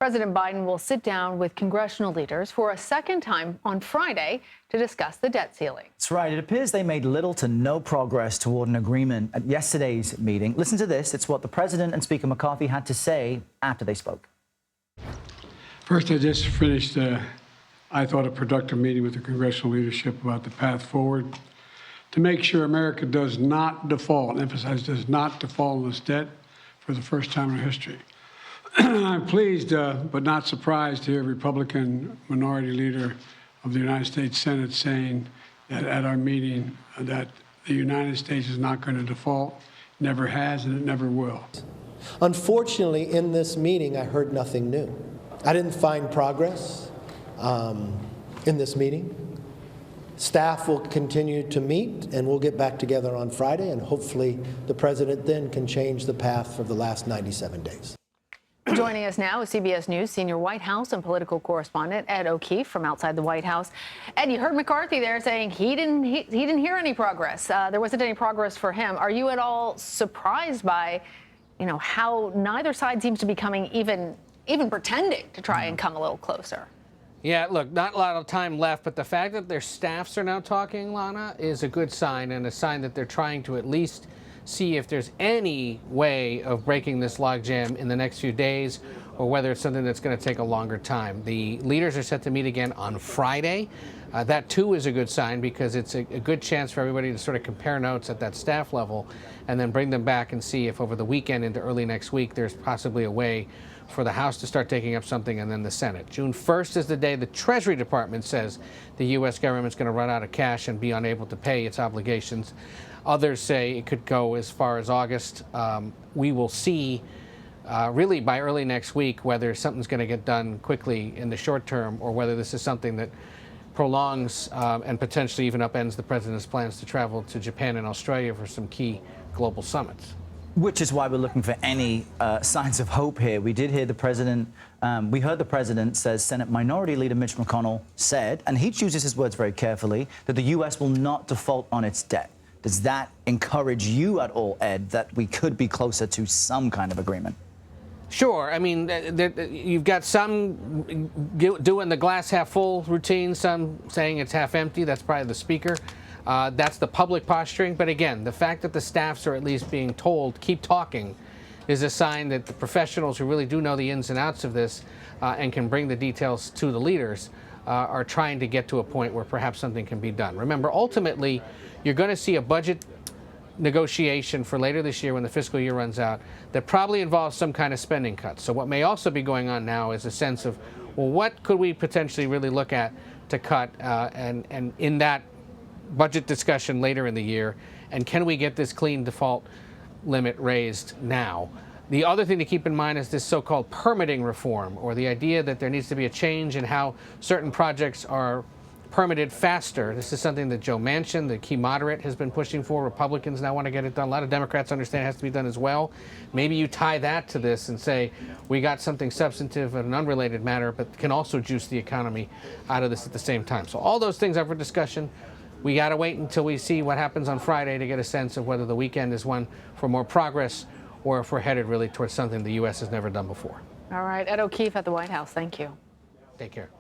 President Biden will sit down with congressional leaders for a second time on Friday to discuss the debt ceiling. That's right. It appears they made little to no progress toward an agreement at yesterday's meeting. Listen to this. It's what the president and Speaker McCarthy had to say after they spoke. First, I just finished, I thought, a productive meeting with the congressional leadership about the path forward to make sure America does not default, emphasize does not default on this debt for the first time in our history. I'm pleased but not surprised to hear Republican Minority Leader of the United States Senate saying that at our meeting that the United States is not going to default, never has, and it never will. Unfortunately, in this meeting, I heard nothing new. I didn't find progress in this meeting. Staff will continue to meet, and we'll get back together on Friday, and hopefully the president then can change the path for the last 97 days. Joining us now is CBS News senior White House and political correspondent Ed O'Keefe from outside the White House. Ed, you heard McCarthy there saying he didn't hear any progress. There wasn't any progress for him. Are you at all surprised by, how neither side seems to be coming even pretending to try and come a little closer? Yeah, look, not a lot of time left, but the fact that their staffs are now talking, Lana, is a good sign, and a sign that they're trying to at least see if there's any way of breaking this logjam in the next few days, or whether it's something that's going to take a longer time. The leaders are set to meet again on Friday. That, too, is a good sign because it's a good chance for everybody to sort of compare notes at that staff level and then bring them back and see if over the weekend into early next week there's possibly a way for the House to start taking up something and then the Senate. June 1st is the day the Treasury Department says the U.S. government's going to run out of cash and be unable to pay its obligations. Others say it could go as far as August. We will see really by early next week whether something's going to get done quickly in the short term or whether this is something that prolongs and potentially even upends the president's plans to travel to Japan and Australia for some key global summits. Which is why we're looking for any signs of hope here. We did hear the president, we heard the president says Senate Minority Leader Mitch McConnell said, and he chooses his words very carefully, that the U.S. will not default on its debt. Does that encourage you at all, Ed, that we could be closer to some kind of agreement? Sure. I mean, you've got some doing the glass half full routine, some saying it's half empty. That's probably the speaker. That's the public posturing. But again, the fact that the staffs are at least being told, keep talking, is a sign that the professionals who really do know the ins and outs of this and can bring the details to the leaders are trying to get to a point where perhaps something can be done. Remember, ultimately, you're going to see a budget negotiation for later this year when the fiscal year runs out that probably involves some kind of spending cuts. So what may also be going on now is a sense of, well, what could we potentially really look at to cut and in that budget discussion later in the year, and can we get this clean default limit raised now? The other thing to keep in mind is this so-called permitting reform, or the idea that there needs to be a change in how certain projects are permitted faster. This is something that Joe Manchin, the key moderate, has been pushing for. Republicans now want to get it done. A lot of Democrats understand it has to be done as well. Maybe you tie that to this and say, we got something substantive in an unrelated matter, but can also juice the economy out of this at the same time. So all those things are for discussion. We got to wait until we see what happens on Friday to get a sense of whether the weekend is one for more progress or if we're headed really towards something the U.S. has never done before. All right. Ed O'Keefe at the White House. Thank you. Take care.